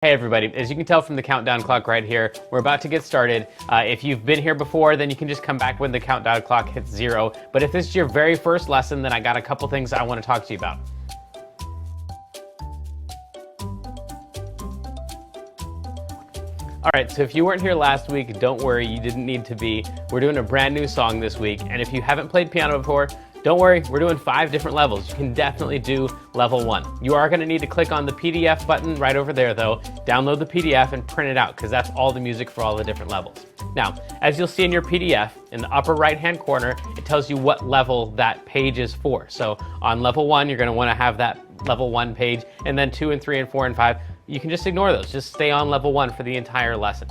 Hey everybody, as you can tell from the countdown clock right here, we're about to get started. If you've been here before, then you can just come back when the countdown clock hits 0. But if this is your very first lesson, then I got a couple things I want to talk to you about. All right, so if you weren't here last week, don't worry, you didn't need to be. We're doing a brand new song this week, and if you haven't played piano before, don't worry, we're doing 5 different levels. You can definitely do level 1. You are gonna need to click on the PDF button right over there though, download the PDF and print it out, because that's all the music for all the different levels. Now, as you'll see in your PDF, in the upper right-hand corner, it tells you what level that page is for. So on level 1, you're gonna wanna have that level 1 page, and then 2 and 3 and 4 and 5, you can just ignore those. Just stay on level 1 for the entire lesson.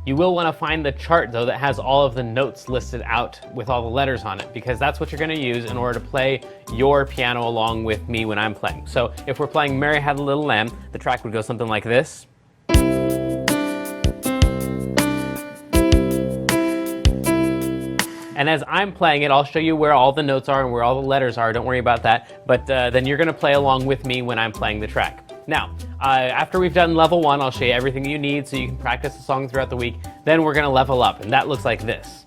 You will want to find the chart though that has all of the notes listed out with all the letters on it, because that's what you're going to use in order to play your piano along with me when I'm playing. So if we're playing Mary Had a Little Lamb, the track would go something like this. And as I'm playing it, I'll show you where all the notes are and where all the letters are. Don't worry about that. But then you're going to play along with me when I'm playing the track. Now, after we've done level 1, I'll show you everything you need so you can practice the song throughout the week. Then we're going to level up, and that looks like this.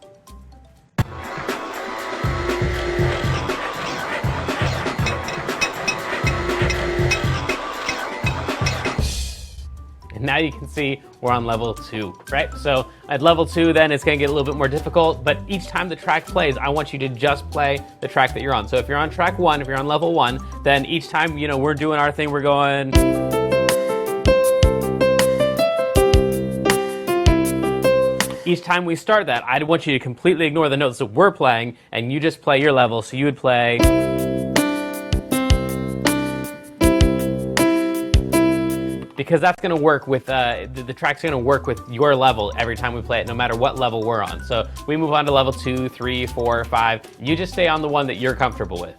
And now you can see we're on level 2, right? So at level 2, then it's gonna get a little bit more difficult, but each time the track plays, I want you to just play the track that you're on. So if you're on track 1, if you're on level 1, then each time, we're doing our thing, we're going. Each time we start that, I want you to completely ignore the notes that we're playing, and you just play your level. So you would play. Because that's going to work with, the track's going to work with your level every time we play it, no matter what level we're on. So we move on to level 2, 3, 4, 5. You just stay on the one that you're comfortable with.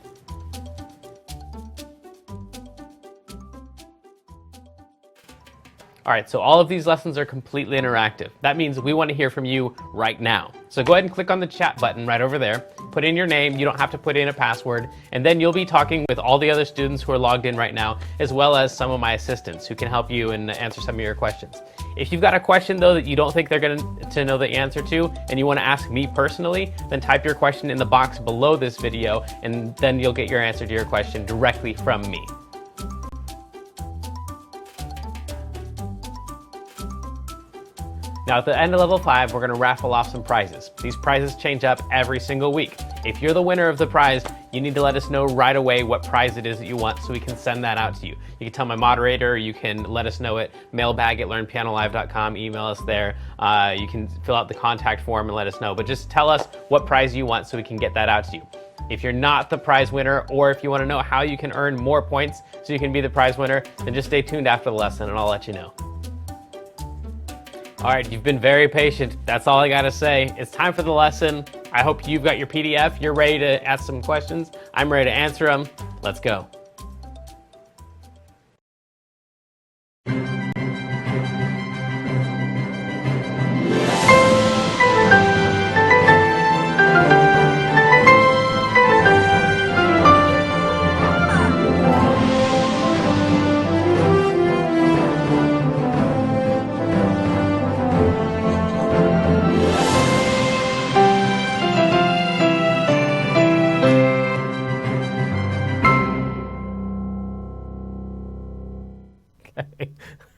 All right, so all of these lessons are completely interactive. That means we want to hear from you right now. So go ahead and click on the chat button right over there. Put in your name, you don't have to put in a password, and then you'll be talking with all the other students who are logged in right now, as well as some of my assistants who can help you and answer some of your questions. If you've got a question though that you don't think they're going to know the answer to, and you want to ask me personally, then type your question in the box below this video, and then you'll get your answer to your question directly from me. Now at the end of level 5, we're going to raffle off some prizes. These prizes change up every single week. If you're the winner of the prize, you need to let us know right away what prize it is that you want so we can send that out to you. You can tell my moderator, you can let us know at mailbag@learnpianolive.com, email us there. You can fill out the contact form and let us know, but just tell us what prize you want so we can get that out to you. If you're not the prize winner, or if you want to know how you can earn more points so you can be the prize winner, then just stay tuned after the lesson and I'll let you know. All right, you've been very patient. That's all I gotta say. It's time for the lesson. I hope you've got your PDF. You're ready to ask some questions. I'm ready to answer them. Let's go.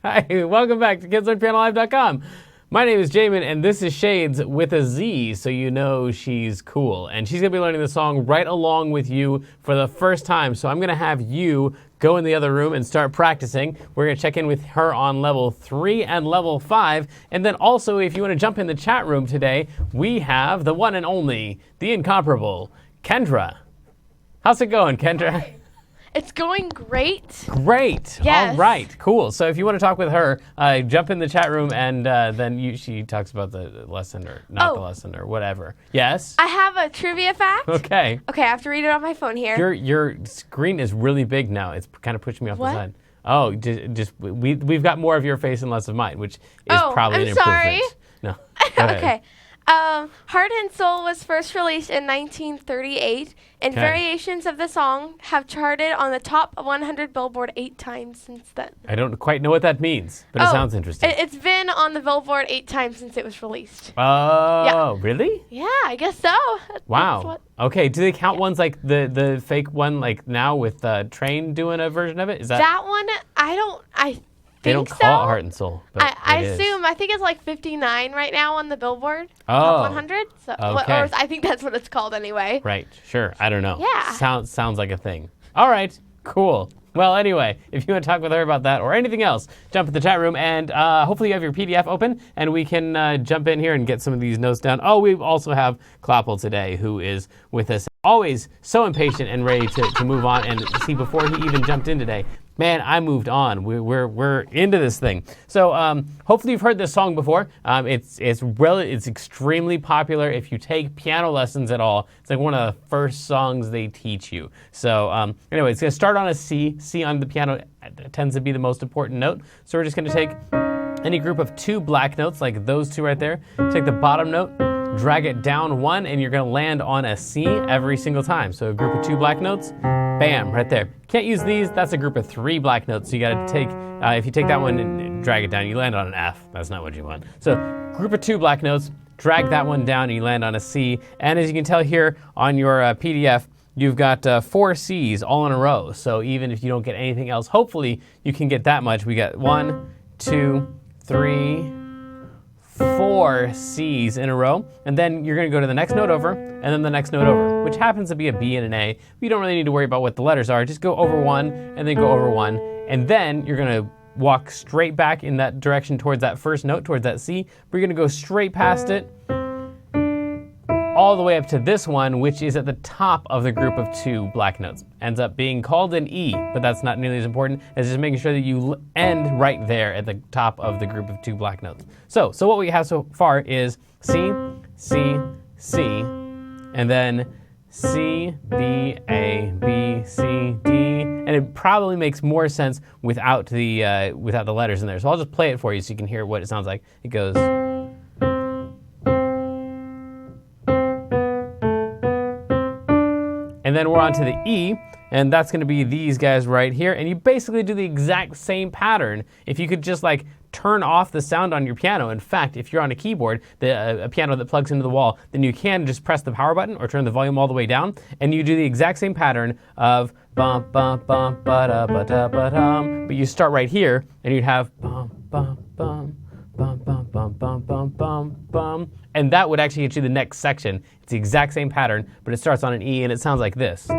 Hi, welcome back to KidsLearnPianoLive.com. My name is Jamin, and this is Shades with a Z, so you know she's cool. And she's going to be learning the song right along with you for the first time. So I'm going to have you go in the other room and start practicing. We're going to check in with her on level 3 and level 5. And then also, if you want to jump in the chat room today, we have the one and only, the incomparable, Kendra. How's it going, Kendra? Hi. It's going great. Great. Yes. All right. Cool. So if you want to talk with her, jump in the chat room, and then she talks about the lesson or not the lesson or whatever. Yes? I have a trivia fact. Okay. Okay, I have to read it on my phone here. Your screen is really big now. It's kind of pushing me off What? the side. Oh, we've got more of your face and less of mine, which is probably an improvement. Sorry. No. Go ahead. Okay. Heart and Soul was first released in 1938, and Okay. variations of the song have charted on the top 100 Billboard 8 times since then. I don't quite know what that means, but it sounds interesting. It's been on the Billboard 8 times since it was released. Oh, really? Yeah, I guess so. That's Wow. what- Okay, do they count ones like the fake one like now with Train doing a version of it? Is that one, I they think don't call so. it Heart and Soul, but I it is. assume, I think it's like 59 right now on the Billboard Oh, Top 100. So, okay. or I think that's what it's called anyway. Right, sure. I don't know. Yeah. Sounds like a thing. All right, cool. Well, anyway, if you want to talk with her about that or anything else, jump in the chat room, and hopefully you have your PDF open, and we can jump in here and get some of these notes down. Oh, we also have Kloppel today, who is with us, always so impatient and ready to move on. And see, before he even jumped in today, man, I moved on. We're into this thing. So hopefully you've heard this song before. It's extremely popular if you take piano lessons at all. It's like one of the first songs they teach you. So anyway, it's going to start on a C. C on the piano tends to be the most important note. So we're just going to take any group of 2 black notes, like those 2 right there. Take the bottom note, drag it down 1, and you're going to land on a C every single time. So a group of 2 black notes, bam, right there. Can't use these. That's a group of 3 black notes. So you got to take, if you take that one and drag it down, you land on an F. That's not what you want. So group of 2 black notes, drag that one down, and you land on a C. And as you can tell here on your PDF, you've got 4 C's all in a row. So even if you don't get anything else, hopefully you can get that much. We got 1, 2, 3, 4 C's in a row, and then you're going to go to the next note over, and then the next note over, which happens to be a B and an A. You don't really need to worry about what the letters are. Just go over 1, and then go over 1, and then you're going to walk straight back in that direction towards that first note, towards that C, but you're going to go straight past it, all the way up to this one, which is at the top of the group of 2 black notes. Ends up being called an E, but that's not nearly as important as just making sure that you end right there at the top of the group of 2 black notes. So what we have so far is C, C, C, and then C, B, A, B, C, D, and it probably makes more sense without the letters in there. So I'll just play it for you so you can hear what it sounds like. It goes. And then we're on to the E, and that's going to be these guys right here. And you basically do the exact same pattern if you could just like turn off the sound on your piano. In fact, if you're on a keyboard, a piano that plugs into the wall, then you can just press the power button or turn the volume all the way down, and you do the exact same pattern of bum bum bum ba da ba da ba dum. But you start right here, and you'd have bum bum bum bum bum bum bum bum bum bum. And that would actually get you the next section. It's the exact same pattern, but it starts on an E, and it sounds like this.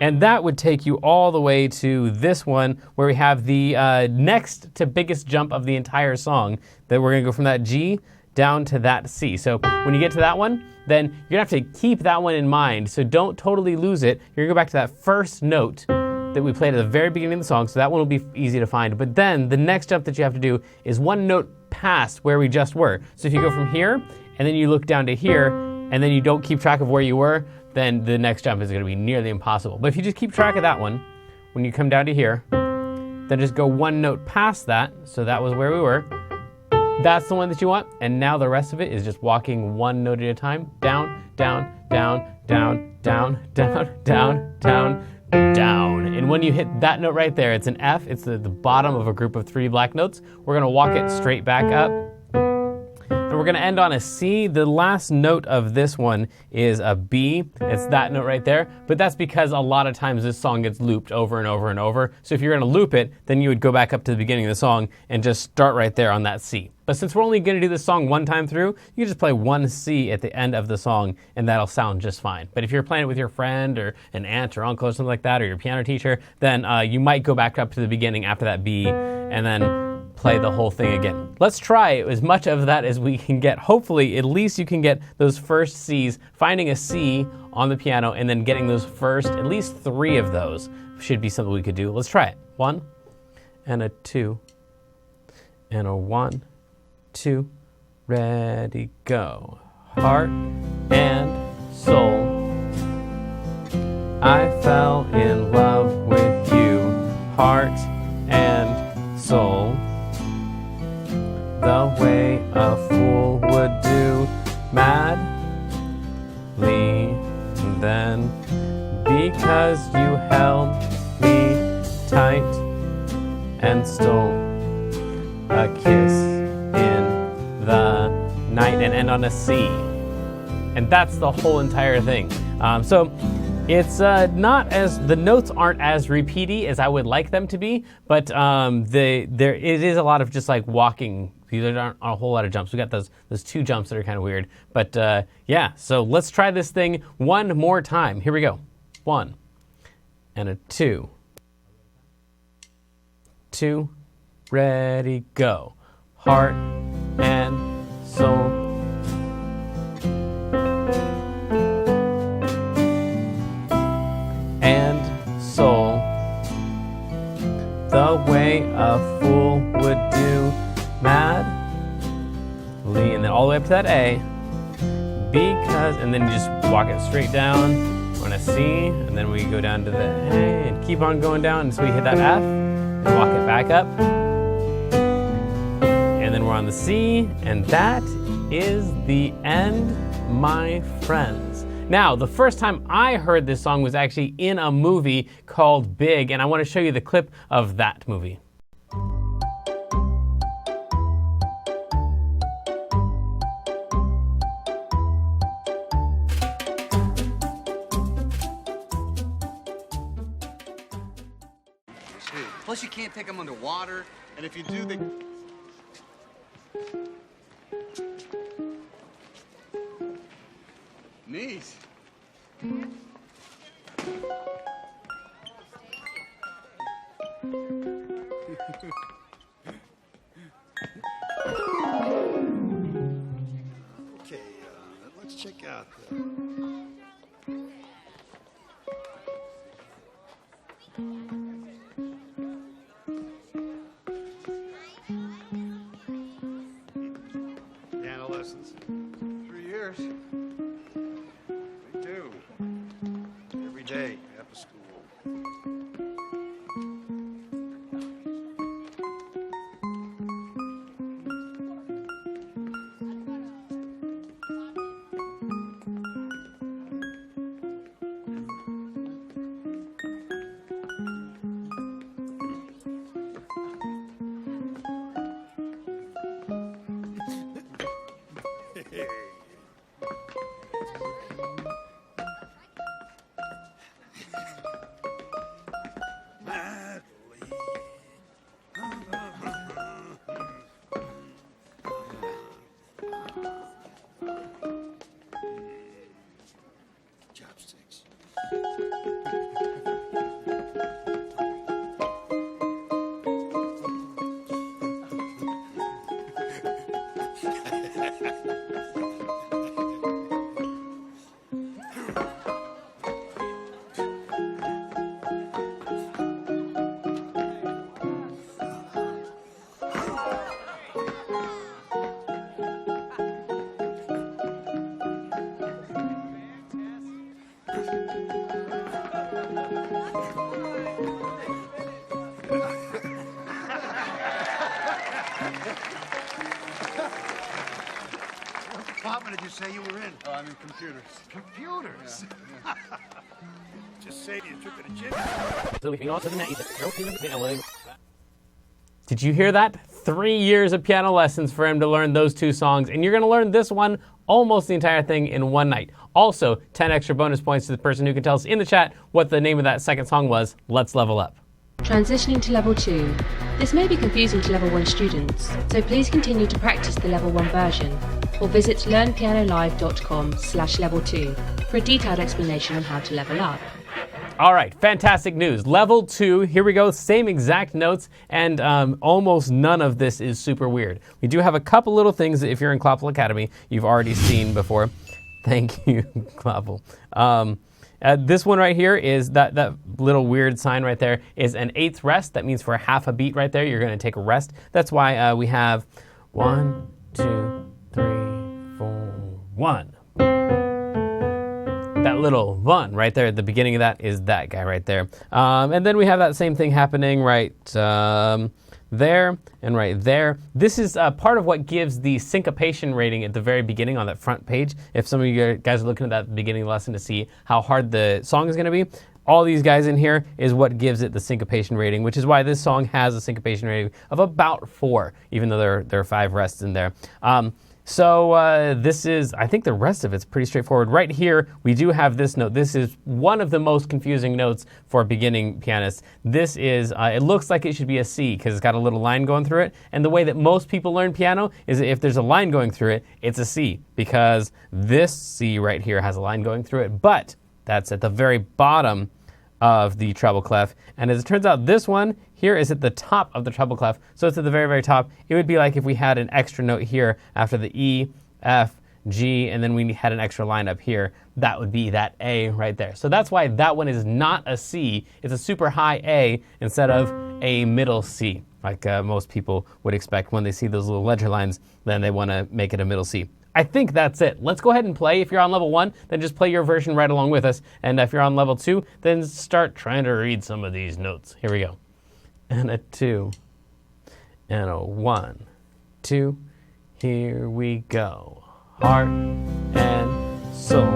And that would take you all the way to this one, where we have the next to biggest jump of the entire song. That we're going to go from that G down to that C. So when you get to that one, then you're going to have to keep that one in mind. So don't totally lose it. You're going to go back to that first note that we played at the very beginning of the song, so that one will be easy to find. But then the next jump that you have to do is 1 note past where we just were. So if you go from here, and then you look down to here, and then you don't keep track of where you were, then the next jump is going to be nearly impossible. But if you just keep track of that one, when you come down to here, then just go 1 note past that, so that was where we were. That's the one that you want, and now the rest of it is just walking 1 note at a time, down, down, down, down, down, down, down, down, down. And when you hit that note right there, it's an F. It's the bottom of a group of 3 black notes. We're going to walk it straight back up. And we're going to end on a C. The last note of this one is a B. It's that note right there. But that's because a lot of times this song gets looped over and over and over. So if you're going to loop it, then you would go back up to the beginning of the song and just start right there on that C. But since we're only going to do this song 1 time through, you can just play 1 C at the end of the song, and that'll sound just fine. But if you're playing it with your friend or an aunt or uncle or something like that, or your piano teacher, then you might go back up to the beginning after that B and then play the whole thing again. Let's try as much of that as we can get. Hopefully, at least you can get those first C's, finding a C on the piano, and then getting those first, at least 3 of those should be something we could do. Let's try it. 1 and a 2 and a 1, 2, ready, go. Heart and soul, I fell in love with you. Heart and soul, because you held me tight and stole a kiss in the night, and end on a C. And that's the whole entire thing. So it's not as, the notes aren't as repeaty as I would like them to be, but it is a lot of just like walking. There aren't a whole lot of jumps. We got those two jumps that are kind of weird. But yeah, so let's try this thing one more time. Here we go. 1 and a 2. 2, ready, go. Heart and soul. And soul. The way a fool would do. Madly, and then all the way up to that A, because, and then you just walk it straight down. We're on a C, and then we go down to the A, and keep on going down until we hit that F, and walk it back up. And then we're on the C, and that is the end, my friends. Now, the first time I heard this song was actually in a movie called Big, and I want to show you the clip of that movie. Plus, you can't take them underwater, and if you do, they... Neat. Okay, let's check out piano lessons. 3 years. We do. Every day after school. Chopsticks. What department did you say you were in? Oh, I'm in computers. Computers? Yeah. Just say you took it to gym. Did you hear that? 3 years of piano lessons for him to learn those two songs, and you're going to learn this one, almost the entire thing, in one night. Also, 10 extra bonus points to the person who can tell us in the chat what the name of that second song was. Let's level up. Transitioning to Level 2. This may be confusing to Level 1 students, so please continue to practice the Level 1 version, or visit learnpianolive.com/level2 for a detailed explanation on how to level up. All right, fantastic news. Level 2, here we go, same exact notes, and almost none of this is super weird. We do have a couple little things that if you're in Kloppel Academy, you've already seen before. Thank you, Kloppel. This one right here is that little weird sign right there is an eighth rest. That means for half a beat right there, you're going to take a rest. That's why we have 1, 2, 3, 4, 1. That little 1 right there at the beginning of that is that guy right there. And then we have that same thing happening right there and right there. This is part of what gives the syncopation rating at the very beginning on that front page. If some of you guys are looking at that beginning lesson to see how hard the song is going to be, all these guys in here is what gives it the syncopation rating, which is why this song has a syncopation rating of about 4, even though there are 5 rests in there. So this is, I think the rest of it's pretty straightforward. Right here, we do have this note. This is one of the most confusing notes for beginning pianists. This is, it looks like it should be a C because it's got a little line going through it. And the way that most people learn piano is that if there's a line going through it, it's a C, because this C right here has a line going through it. But that's at the very bottom of the treble clef. And as it turns out, this one here is at the top of the treble clef. So it's at the very, very top. It would be like if we had an extra note here after the E, F, G, and then we had an extra line up here. That would be that A right there. So that's why that one is not a C. It's a super high A instead of a middle C, like most people would expect when they see those little ledger lines. Then they want to make it a middle C. I think that's it. Let's go ahead and play. If you're on level 1, then just play your version right along with us. And if you're on level 2, then start trying to read some of these notes. Here we go. And a 2, and a 1, 2. Here we go. Heart and soul.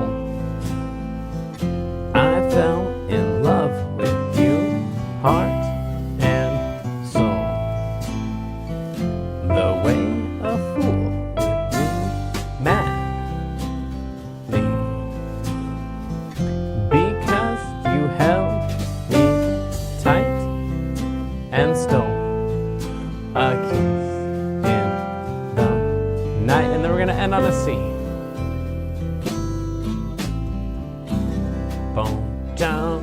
I fell in love with you. Heart and soul. The way a fool would do madly, because you held me tight and stole a kiss in the night. And then we're going to end on a C. Boom, down.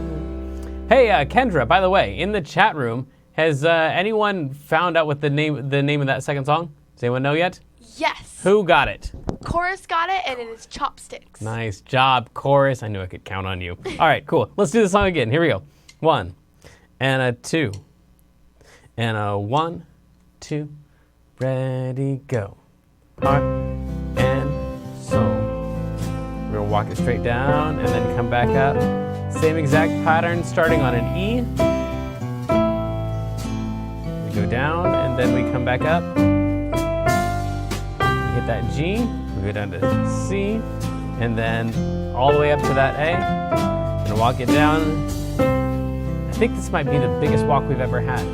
Hey, Kendra, by the way, in the chat room, has anyone found out what the name of that second song? Does anyone know yet? Yes. Who got it? Chorus got it, and it is Chopsticks. Nice job, chorus. I knew I could count on you. All right, cool. Let's do the song again. Here we go. 1, and a 2, and a 1, 2, ready, go. Heart and soul. We're gonna walk it straight down and then come back up. Same exact pattern starting on an E. We go down and then we come back up. We hit that G, we go down to C, and then all the way up to that A. And walk it down. I think this might be the biggest walk we've ever had.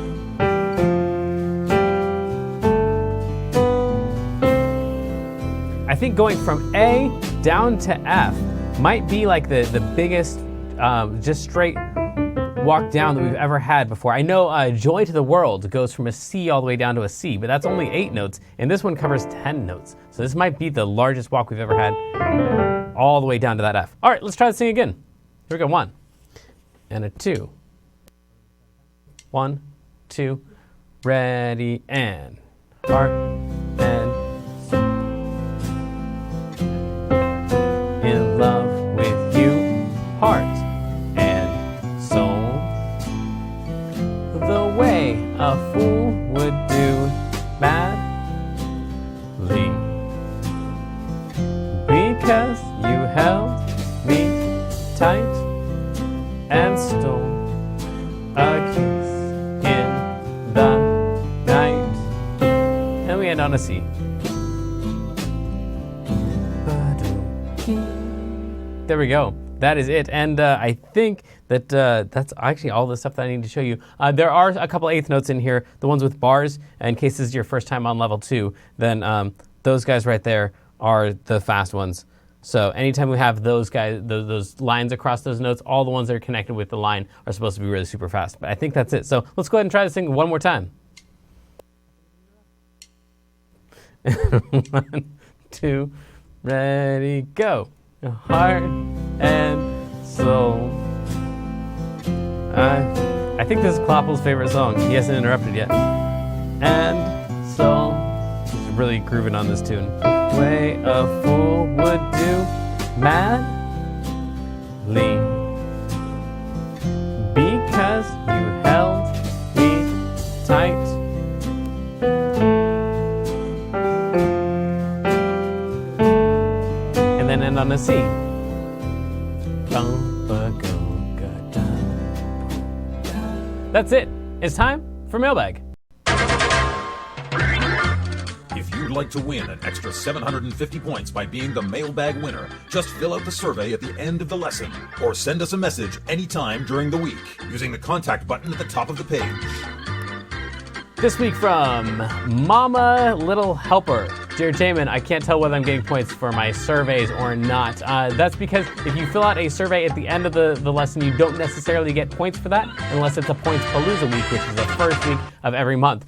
I think going from A down to F might be like the biggest just straight walk down that we've ever had before. I know Joy to the World goes from a C all the way down to a C, but that's only 8 notes, and this one covers 10 notes. So this might be the largest walk we've ever had all the way down to that F. All right, let's try to sing again. Here we go. 1, and a 2. 1, 2, ready, and heart and in love with you, heart and soul, the way a fool would do madly, because you held me tight and stole a kiss in the night. And we end on a C. There we go. That is it. And I think that that's actually all the stuff that I need to show you. There are a couple eighth notes in here, the ones with bars. In case this is your first time on level 2, then those guys right there are the fast ones. So anytime we have those guys, those lines across those notes, all the ones that are connected with the line are supposed to be really super fast. But I think that's it. So let's go ahead and try to sing one more time. 1, 2, ready, go. Heart and soul. I think this is Kloppel's favorite song. He hasn't interrupted yet. And soul. He's really grooving on this tune. Way a fool would do madly, because you held me tight and then end on a C. That's it. It's time for mailbag. If you you'd like to win an extra 750 points by being the mailbag winner, just fill out the survey at the end of the lesson or send us a message anytime during the week using the contact button at the top of the page. This week from Mama Little Helper. Dear Jamin, I can't tell whether I'm getting points for my surveys or not. That's because if you fill out a survey at the end of the lesson, you don't necessarily get points for that unless it's a Points Palooza week, which is the first week of every month.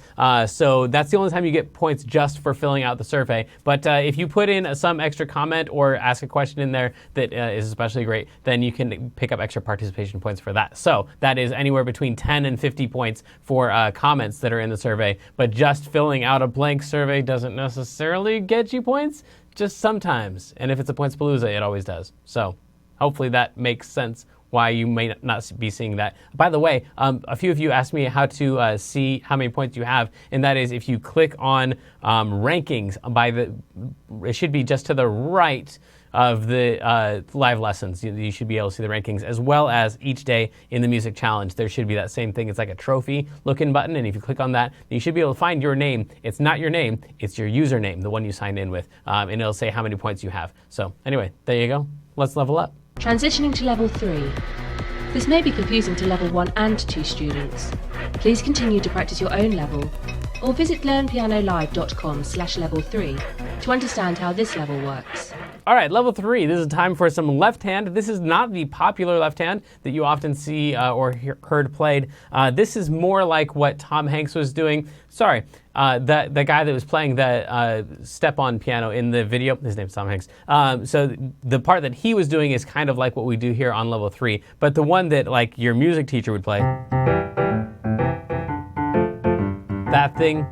So that's the only time you get points just for filling out the survey. But if you put in some extra comment or ask a question in there that is especially great, then you can pick up extra participation points for that. So that is anywhere between 10 and 50 points for comments that are in the survey. But just filling out a blank survey doesn't necessarily get you points, just sometimes. And if it's a Points Palooza, it always does. So hopefully that makes sense why you may not be seeing that. By the way, a few of you asked me how to see how many points you have, and that is if you click on rankings it should be just to the right of the live lessons. You should be able to see the rankings, as well as each day in the music challenge. There should be that same thing. It's like a trophy looking button, and if you click on that, you should be able to find your name. It's not your name, it's your username, the one you signed in with, and it'll say how many points you have. So anyway, there you go. Let's level up. Transitioning to level 3. This may be confusing to level 1 and 2 students. Please continue to practice your own level, or visit learnpianolive.com/level3 to understand how this level works. All right, level 3, this is time for some left hand. This is not the popular left hand that you often see or heard played. This is more like what Tom Hanks was doing. Sorry, the guy that was playing the step-on piano in the video, his name's Tom Hanks. So the part that he was doing is kind of like what we do here on level 3, but the one that like your music teacher would play, that thing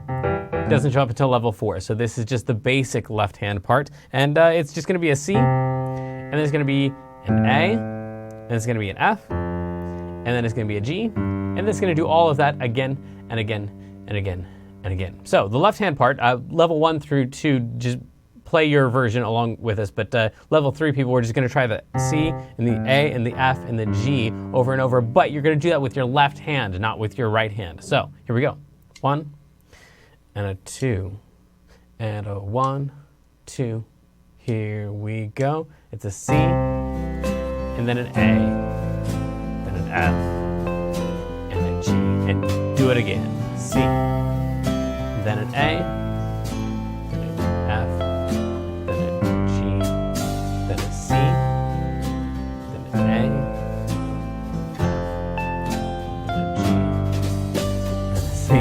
doesn't show up until level 4. So this is just the basic left hand part. And it's just going to be a C, and then it's going to be an A, and it's going to be an F, and then it's going to be a G, and then it's going to do all of that again and again and again and again. So the left hand part, level 1 through 2, just play your version along with us. But level 3 people, we're just going to try the C and the A and the F and the G over and over. But you're going to do that with your left hand, not with your right hand. So here we go. 1, and a 2, and a 1, 2. Here we go. It's a C, and then an A, then an F, and a G. And do it again. C, then an A, then an F, then a G, then a C, then an A, then a G, then a C.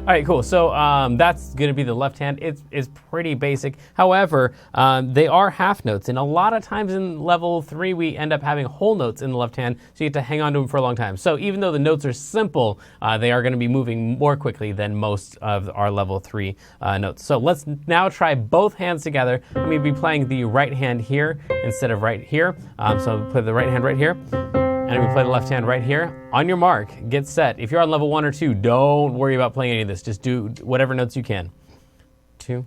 All right, cool. So that's going to be the left hand. It's pretty basic. However, they are half notes, and a lot of times in level 3, we end up having whole notes in the left hand, so you get to hang on to them for a long time. So even though the notes are simple, they are going to be moving more quickly than most of our level 3 notes. So let's now try both hands together. I'm going to be playing the right hand here instead of right here. So I'll play the right hand right here. And we play the left hand right here. On your mark, get set. If you're on level 1 or 2, don't worry about playing any of this. Just do whatever notes you can. 2,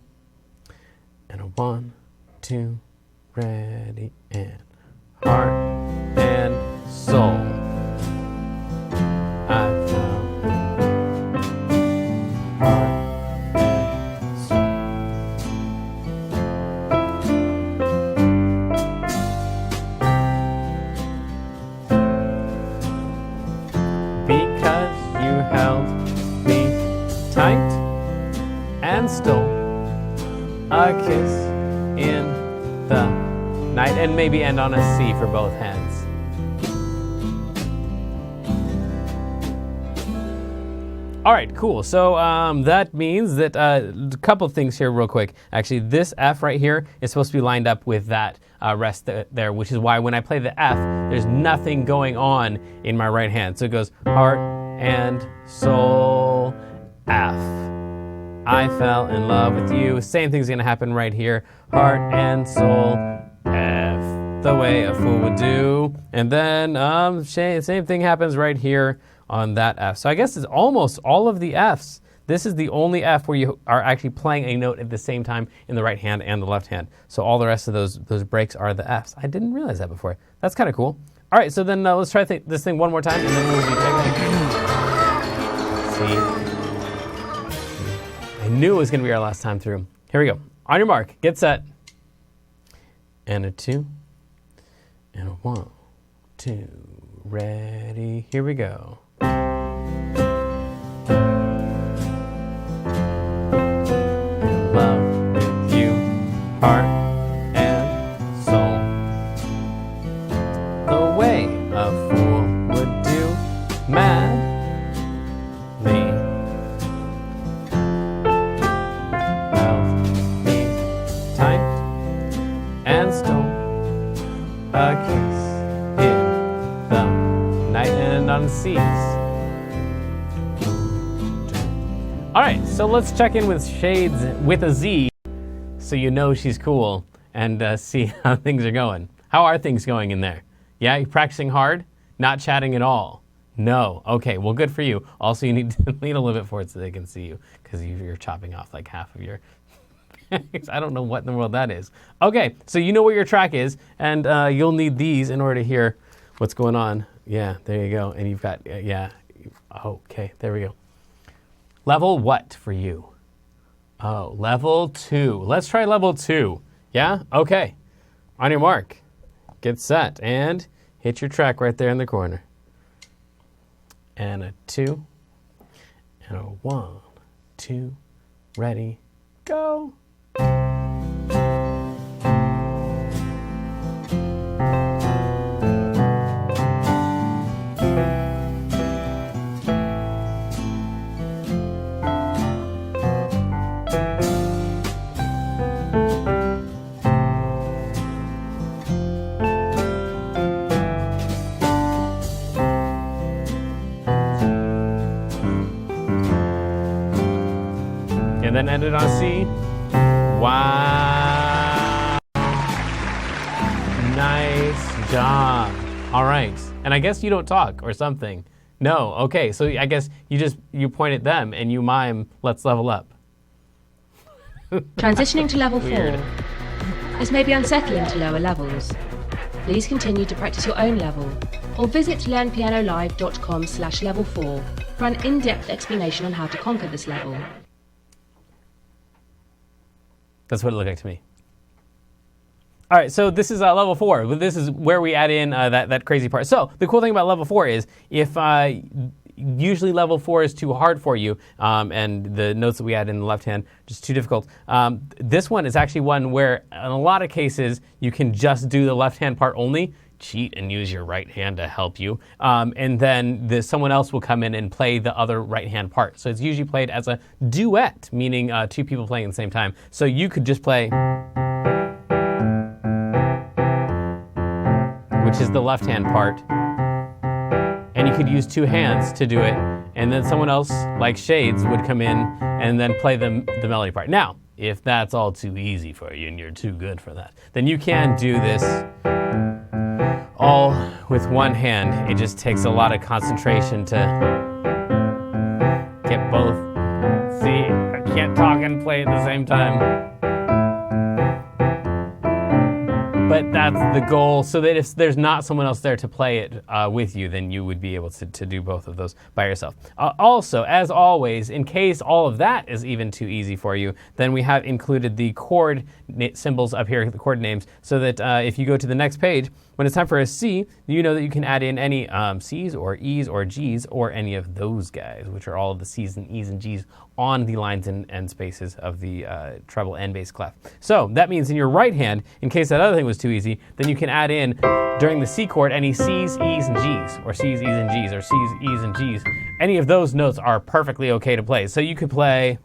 and a 1, 2, ready, and heart and soul. I found heart and soul. Because you held me tight and stole a kiss in the night, and maybe end on a C for both hands. All right, cool. So that means that a couple of things here real quick. Actually, this F right here is supposed to be lined up with that rest there, which is why when I play the F, there's nothing going on in my right hand. So it goes heart and soul, F. I fell in love with you. Same thing's gonna happen right here. Heart and soul, F. The way a fool would do. And then same thing happens right here on that F. So I guess it's almost all of the Fs This is the only F where you are actually playing a note at the same time in the right hand and the left hand. So all the rest of those breaks are the Fs. I didn't realize that before. That's kind of cool. All right, so then let's try this thing one more time, and then we'll be taking. See? I knew it was going to be our last time through. Here we go. On your mark, get set. And a 2. And a 1, 2. Ready. Here we go. Love with you, heart and soul. The way a fool would do madly. Held me tight and stole a kiss in the night and on the seas. All right, so let's check in with Shades with a Z so you know she's cool and see how things are going. How are things going in there? Yeah, you practicing hard? Not chatting at all? No. Okay, well, good for you. Also, you need to lean a little bit forward so they can see you because you're chopping off like half of your... I don't know what in the world that is. Okay, so you know where your track is, and you'll need these in order to hear what's going on. Yeah, there you go. And you've got, yeah. Okay, there we go. Level what for you? Oh, level 2. Let's try level 2. Yeah? Okay. On your mark, get set, and hit your track right there in the corner. And a 2, and a 1, 2, ready, go. And then ended on C. Wow. Nice job. All right. And I guess you don't talk or something. No. Okay. So I guess you point at them and you mime, let's level up. Transitioning to level 4. Weird. This may be unsettling to lower levels. Please continue to practice your own level or visit learnpianolive.com/level4 for an in-depth explanation on how to conquer this level. That's what it looked like to me. All right, so this is level 4. This is where we add in that crazy part. So the cool thing about level 4 is if usually level 4 is too hard for you and the notes that we add in the left hand just too difficult, this one is actually one where in a lot of cases you can just do the left hand part only, cheat and use your right hand to help you, and then someone else will come in and play the other right hand part. So it's usually played as a duet, meaning 2 people playing at the same time. So you could just play, which is the left hand part, and you could use 2 hands to do it, and then someone else, like Shades, would come in and then play the melody part. Now, if that's all too easy for you and you're too good for that, then you can do this all with one hand. It just takes a lot of concentration to get both. See, I can't talk and play at the same time. But that's the goal, so that if there's not someone else there to play it with you, then you would be able to do both of those by yourself. Also, as always, in case all of that is even too easy for you, then we have included the chord symbols up here, the chord names, so that if you go to the next page, when it's time for a C, you know that you can add in any C's or E's or G's or any of those guys, which are all of the C's and E's and G's on the lines and spaces of the treble and bass clef. So that means in your right hand, in case that other thing was too easy, then you can add in during the C chord any C's, E's, and G's, or C's, E's, and G's, or C's, E's, and G's. Any of those notes are perfectly okay to play. So you could play...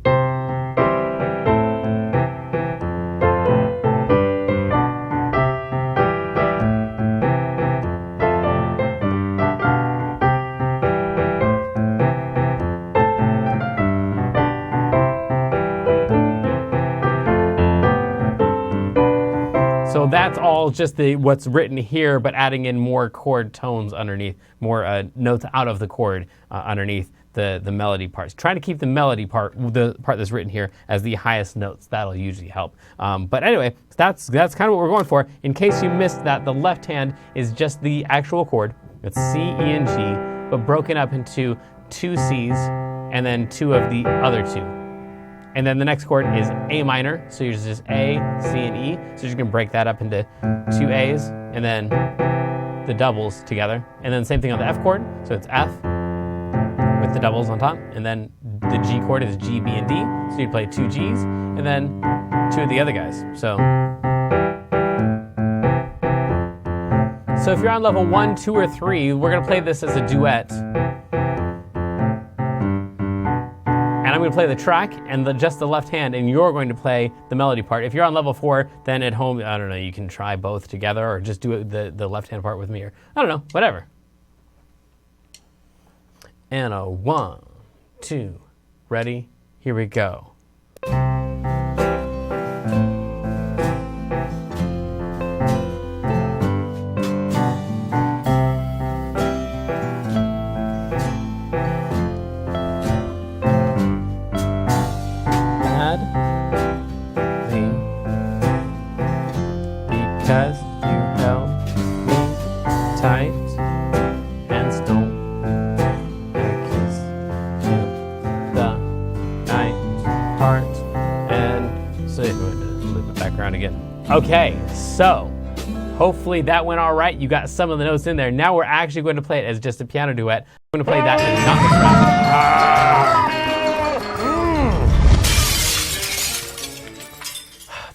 So that's all just what's written here, but adding in more chord tones underneath, more notes out of the chord underneath the melody parts. Try to keep the melody part, the part that's written here, as the highest notes. That'll usually help. But anyway, that's kind of what we're going for. In case you missed that, the left hand is just the actual chord. It's C, E, and G, but broken up into 2 C's and then 2 of the other 2. And then the next chord is A minor, so you're just A, C, and E. So you're just gonna break that up into 2 A's and then the doubles together. And then same thing on the F chord, so it's F with the doubles on top. And then the G chord is G, B, and D. So you'd play 2 G's and then 2 of the other guys. So if you're on level 1, 2, or 3, we're gonna play this as a duet. I'm going to play the track and just the left hand, and you're going to play the melody part. If you're on level 4, then at home, I don't know, you can try both together or just do the left hand part with me, or I don't know, whatever. And a 1, 2, ready, here we go. Because you held me tight and stole a kiss in the night, heart, and so I'm going to loop it back around again. Okay, so hopefully that went all right. You got some of the notes in there. Now we're actually going to play it as just a piano duet. I'm going to play that and not the track.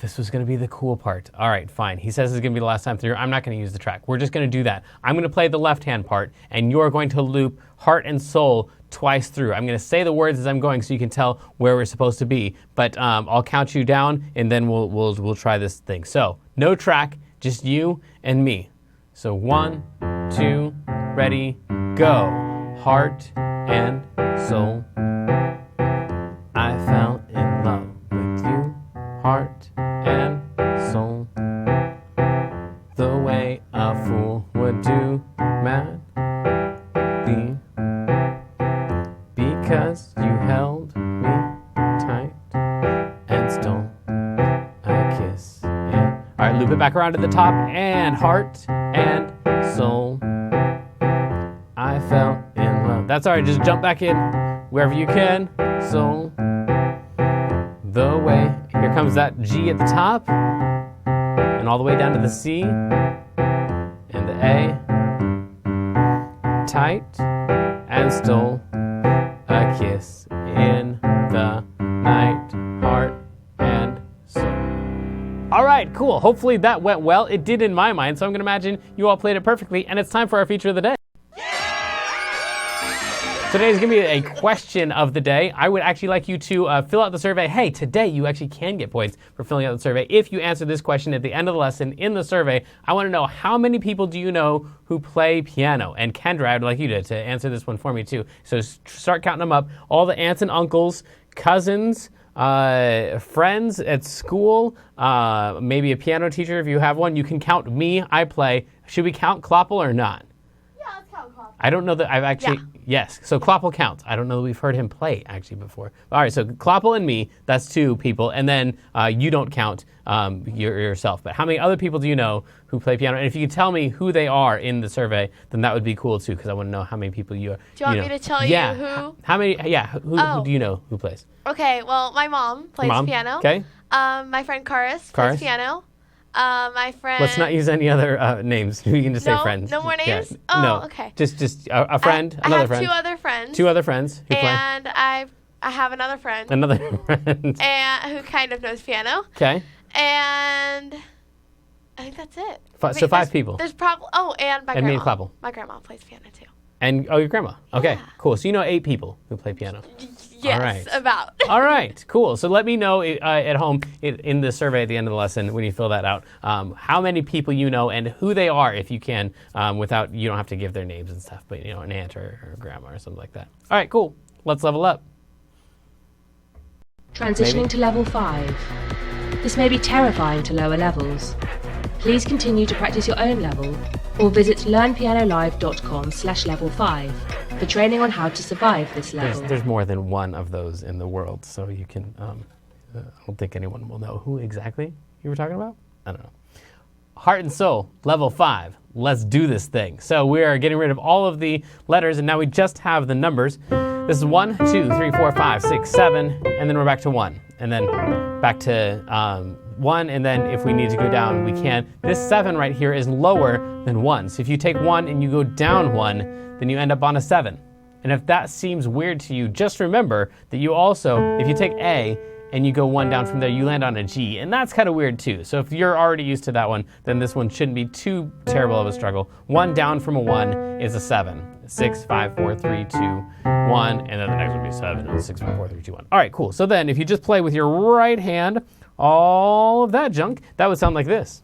This was going to be the cool part. All right, fine. He says it's going to be the last time through. I'm not going to use the track. We're just going to do that. I'm going to play the left-hand part, and you're going to loop Heart and Soul twice through. I'm going to say the words as I'm going so you can tell where we're supposed to be. But I'll count you down, and then we'll try this thing. So no track, just you and me. So 1, 2, ready, go. Heart and soul. I fell in love with you. Heart and soul, the way a fool would do madly, because you held me tight and stole a kiss. Yeah. All right, loop it back around to the top, and heart and soul, I fell in love. That's all right, just jump back in wherever you can. Soul, the way. Here comes that G at the top, and all the way down to the C, and the A, tight, and stole a kiss in the night, heart, and soul. All right, cool. Hopefully that went well. It did in my mind, so I'm going to imagine you all played it perfectly, and it's time for our feature of the day. Today's going to be a question of the day. I would actually like you to fill out the survey. Hey, today you actually can get points for filling out the survey. If you answer this question at the end of the lesson in the survey, I want to know how many people do you know who play piano? And Kendra, I'd like you to answer this one for me too. So start counting them up. All the aunts and uncles, cousins, friends at school, maybe a piano teacher if you have one. You can count me, I play. Should we count Kloppel or not? I don't know that I've actually, yes. So Kloppel counts. I don't know that we've heard him play actually before. All right, so Kloppel and me, that's 2 people. And then you don't count yourself. But how many other people do you know who play piano? And if you could tell me who they are in the survey, then that would be cool too, because I want to know how many people you are. Do you want me to tell you who? How many, who do you know who plays? Okay, well, my mom plays piano. Okay. My friend Karis plays piano. My friend. Let's not use any other names. We can just say friends. No more names? Yeah. Oh, no. Okay. Just a friend, another friend. I have 2 other friends. 2 other friends who play. And I have another friend. Another friend. And who kind of knows piano. Okay. And I think that's it. So 5 people. There's probably and my grandma. And me and Kloppel. My grandma plays piano too. And your grandma. Okay, Yeah. Cool. So you know 8 people who play piano. Yes, all right. about. All right, cool. So let me know at home in the survey at the end of the lesson when you fill that out, how many people you know and who they are if you can, without, you don't have to give their names and stuff, but an aunt or grandma or something like that. All right, cool. Let's level up. Transitioning to level 5. This may be terrifying to lower levels. Please continue to practice your own level or visit learnpianolive.com/level5. for training on how to survive this level. There's more than one of those in the world, so you can, I don't think anyone will know who exactly you were talking about. I don't know. Heart and Soul, level 5. Let's do this thing. So we are getting rid of all of the letters, and now we just have the numbers. This is 1, 2, 3, 4, 5, 6, 7, and then we're back to 1. And then back to 1, and then if we need to go down, we can. This 7 right here is lower than 1. So if you take 1 and you go down 1, then you end up on a 7. And if that seems weird to you, just remember that you also, if you take A, and you go 1 down from there, you land on a G, and that's kind of weird too. So if you're already used to that one, then this one shouldn't be too terrible of a struggle. 1 down from a 1 is a 7. 6, 5, 4, 3, 2, 1, and then the next one would be 7, 6, 5, 4, 3, 2, 1. All right, cool. So then if you just play with your right hand, all of that junk, that would sound like this.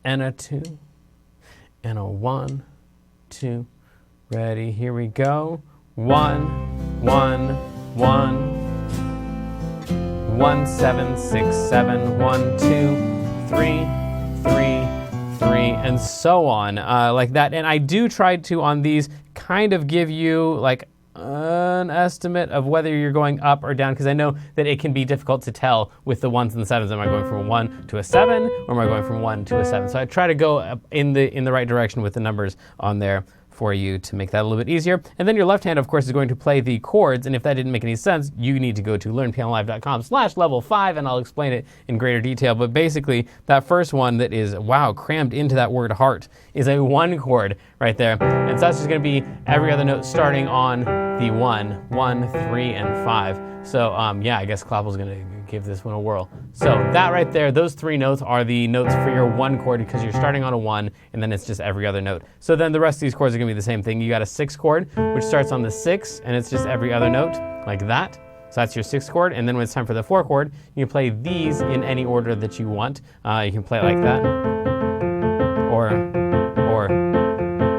And a 2, and a 1, 2. Ready, here we go. 1, 1, 1. 1, 7, 6, 7, 1, 2, 3, 3, 3, and so on, like that. And I do try to, on these, kind of give you like an estimate of whether you're going up or down, because I know that it can be difficult to tell with the 1s and the 7s. Am I going from a 1 to a 7, or am I going from 1 to a 7? So I try to go in the right direction with the numbers on there for you to make that a little bit easier. And then your left hand, of course, is going to play the chords, and if that didn't make any sense, you need to go to learnpianolive.com/level 5, and I'll explain it in greater detail. But basically, that first one that is, wow, crammed into that word heart is a 1 chord right there. And so that's just going to be every other note starting on the 1, 1, 3, and 5. So yeah, I guess Kloppel's going to give this one a whirl. So that right there, those 3 notes are the notes for your 1 chord, because you're starting on a 1, and then it's just every other note. So then the rest of these chords are going to be the same thing. You got a 6 chord, which starts on the 6, and it's just every other note, like that. So that's your 6th chord, and then when it's time for the 4 chord, you can play these in any order that you want. You can play it like that,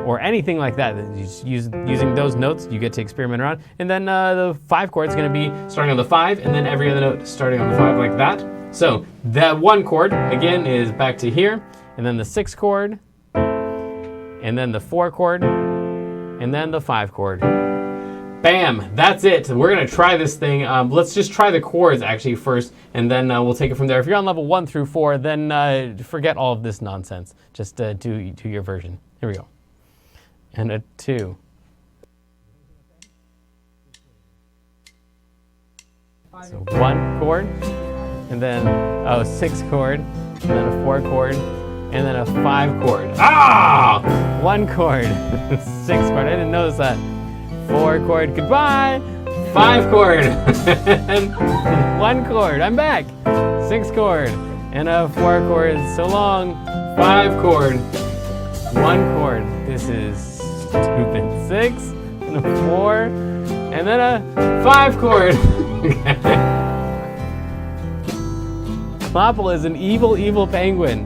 or anything like that. Using those notes, you get to experiment around. And then the 5 chord is going to be starting on the 5, and then every other note starting on the 5, like that. So that 1 chord, again, is back to here, and then the 6 chord, and then the 4 chord, and then the 5 chord. Bam! That's it. We're going to try this thing. Let's just try the chords, actually, first, and then we'll take it from there. If you're on level 1 through 4, then forget all of this nonsense. Just do your version. Here we go. And a 2. So 1 chord, and then 6 chord, and then a 4 chord, and then a 5 chord. Ah! 1 chord, 6 chord. I didn't notice that. 4 chord. Goodbye. 5 chord, and 1 chord. I'm back. 6 chord, and a 4 chord. So long. 5 chord. 1 chord. This is stupid. 6 and a 4, and then a 5 chord. Kloppel is an evil, evil penguin.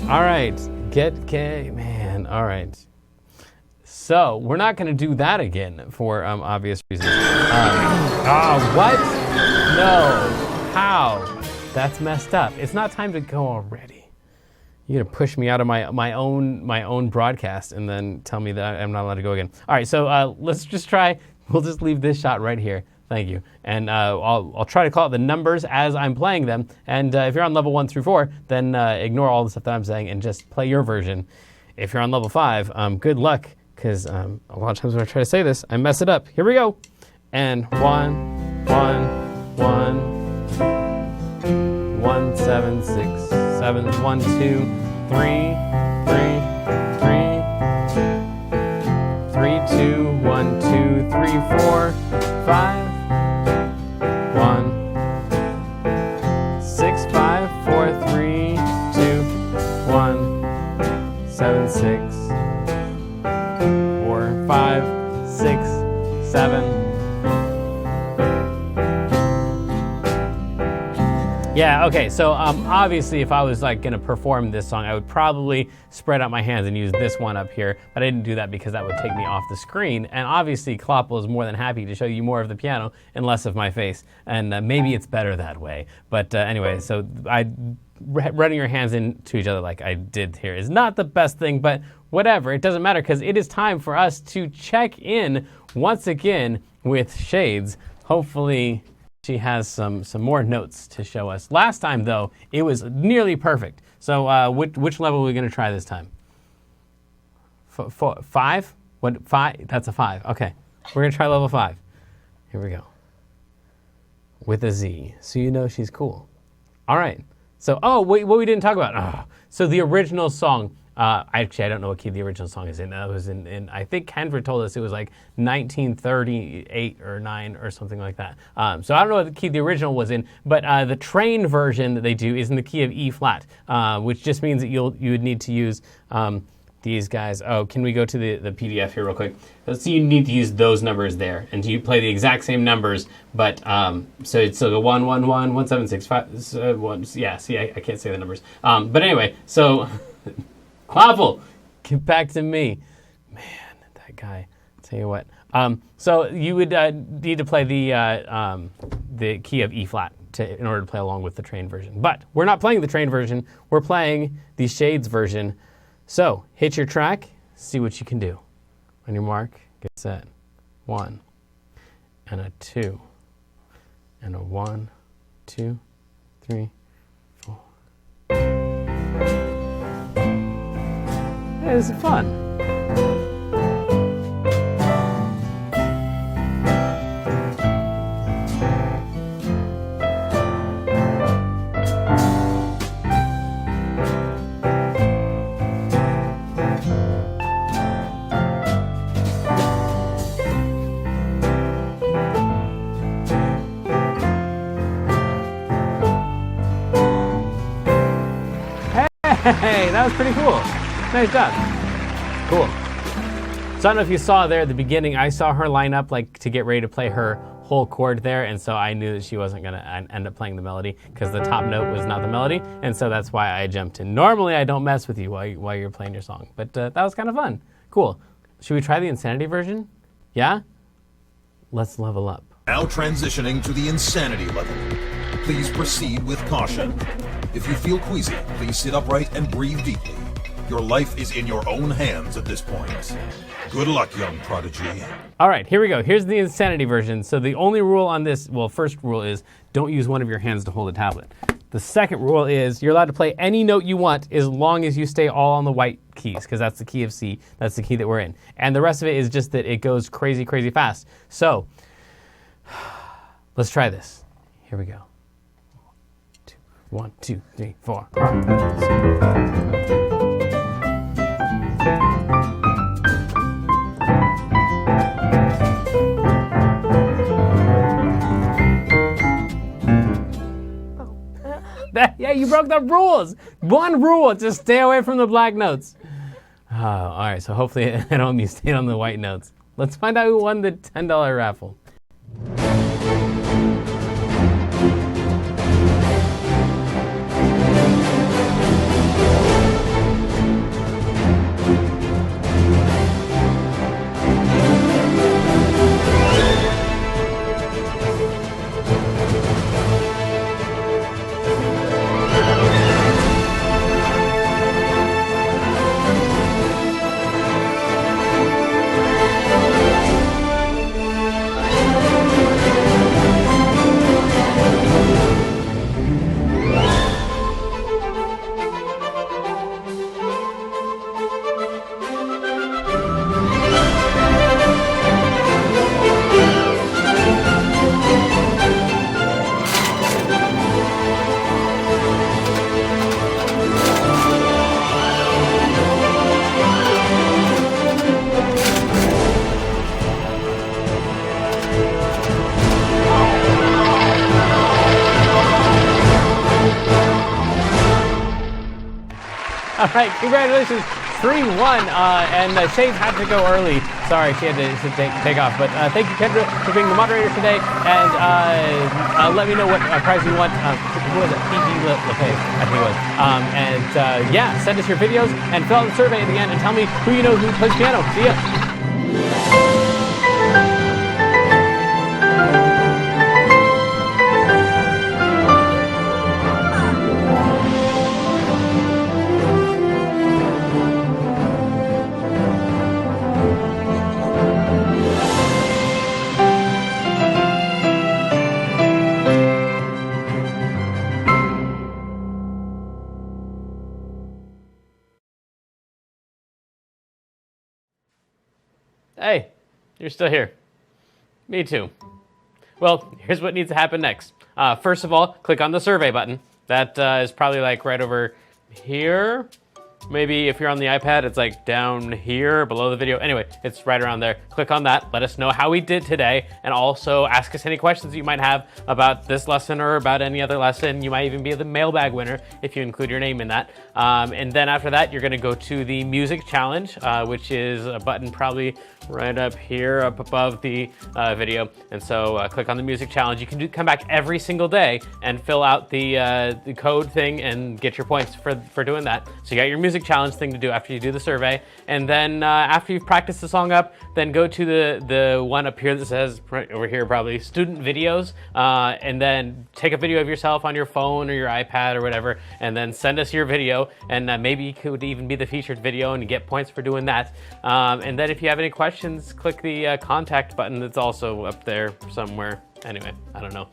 All right, man. All right. So we're not going to do that again for obvious reasons. What? No. How? That's messed up. It's not time to go already. You're gonna push me out of my own broadcast and then tell me that I'm not allowed to go again. All right, so let's just try. We'll just leave this shot right here. Thank you. And I'll try to call out the numbers as I'm playing them. And if you're on level 1 through 4, then ignore all the stuff that I'm saying and just play your version. If you're on level 5, good luck, because a lot of times when I try to say this, I mess it up. Here we go. And 1, 1, 1. 1, 7, 6, 7, 1, 2, 3, 3, 3, 3, 2, 1, 2, 3, 4, 5, 1, 6, 5, 4, 3, 2, 1, 7, 6, 4, 5, 6, 7. Yeah, okay, so obviously if I was like gonna perform this song, I would probably spread out my hands and use this one up here, but I didn't do that because that would take me off the screen. And obviously Kloppel is more than happy to show you more of the piano and less of my face, and maybe it's better that way. But anyway, so running your hands into each other like I did here is not the best thing, but whatever. It doesn't matter because it is time for us to check in once again with Shades. Hopefully she has some more notes to show us. Last time, though, it was nearly perfect. So which level are we going to try this time? 5? What, 5? That's a 5. Okay. We're going to try level 5. Here we go. With a Z. So you know she's cool. All right. So, wait, what we didn't talk about. So the original song, actually, I don't know what key the original song is in. It was in I think Kendra told us it was like 1938 or 9 or something like that. So I don't know what key the original was in, but the train version that they do is in the key of E flat, which just means that you would need to use these guys. Oh, can we go to the PDF here real quick? So you need to use those numbers there, and you play the exact same numbers, but so it's still go 1 1 1 1 7 6 5 1. Yeah, see, I can't say the numbers. But anyway, so Quaffle, get back to me, man. That guy. Tell you what. So you would need to play the key of E flat in order to play along with the train version. But we're not playing the train version. We're playing the Shades version. So hit your track, see what you can do. On your mark, get set. 1, and a 2, and a 1, 2, 3, 4. Hey, this is fun. Hey, that was pretty cool. Nice job. Cool. So I don't know if you saw there at the beginning, I saw her line up like to get ready to play her whole chord there, and so I knew that she wasn't going to end up playing the melody because the top note was not the melody, and so that's why I jumped in. Normally I don't mess with you while you're playing your song, but that was kind of fun. Cool. Should we try the Insanity version? Yeah? Let's level up. Now transitioning to the Insanity level. Please proceed with caution. If you feel queasy, please sit upright and breathe deeply. Your life is in your own hands at this point. Good luck, young prodigy. All right, here we go. Here's the Insanity version. So the only rule on this, well, first rule is don't use one of your hands to hold a tablet. The second rule is you're allowed to play any note you want as long as you stay all on the white keys, because that's the key of C. That's the key that we're in. And the rest of it is just that it goes crazy, crazy fast. So let's try this. Here we go. 1, 2, 3, 4. Yeah, you broke the rules. One rule, just stay away from the black notes. Oh, all right, so hopefully I don't mean stay on the white notes. Let's find out who won the $10 raffle. All right, congratulations, 3-1, and Shades had to go early. Sorry, she had to take off, but thank you, Kendra, for being the moderator today, and let me know what prize you want. Who was it? PG LePay, I think it was. And yeah, send us your videos, and fill out the survey at the end, and tell me who you know who plays piano. See ya. Hey, you're still here. Me too. Well, here's what needs to happen next. First of all, click on the survey button. That is probably like right over here. Maybe if you're on the iPad, it's like down here below the video. Anyway, it's right around there. Click on that. Let us know how we did today, and also ask us any questions you might have about this lesson or about any other lesson. You might even be the mailbag winner if you include your name in that. And then after that, you're going to go to the music challenge, which is a button probably right up here, up above the video. And so click on the music challenge. You can come back every single day and fill out the code thing and get your points for doing that. So you got your music challenge thing to do after you do the survey. And then after you've practiced the song up, then go to the one up here that says, right over here probably, student videos, and then take a video of yourself on your phone or your iPad or whatever, and then send us your video, and maybe you could even be the featured video and get points for doing that. And then if you have any questions, click the contact button that's also up there somewhere. Anyway, I don't know.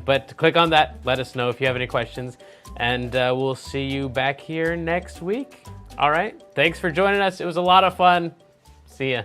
But click on that. Let us know if you have any questions. And we'll see you back here next week. All right. Thanks for joining us. It was a lot of fun. See ya.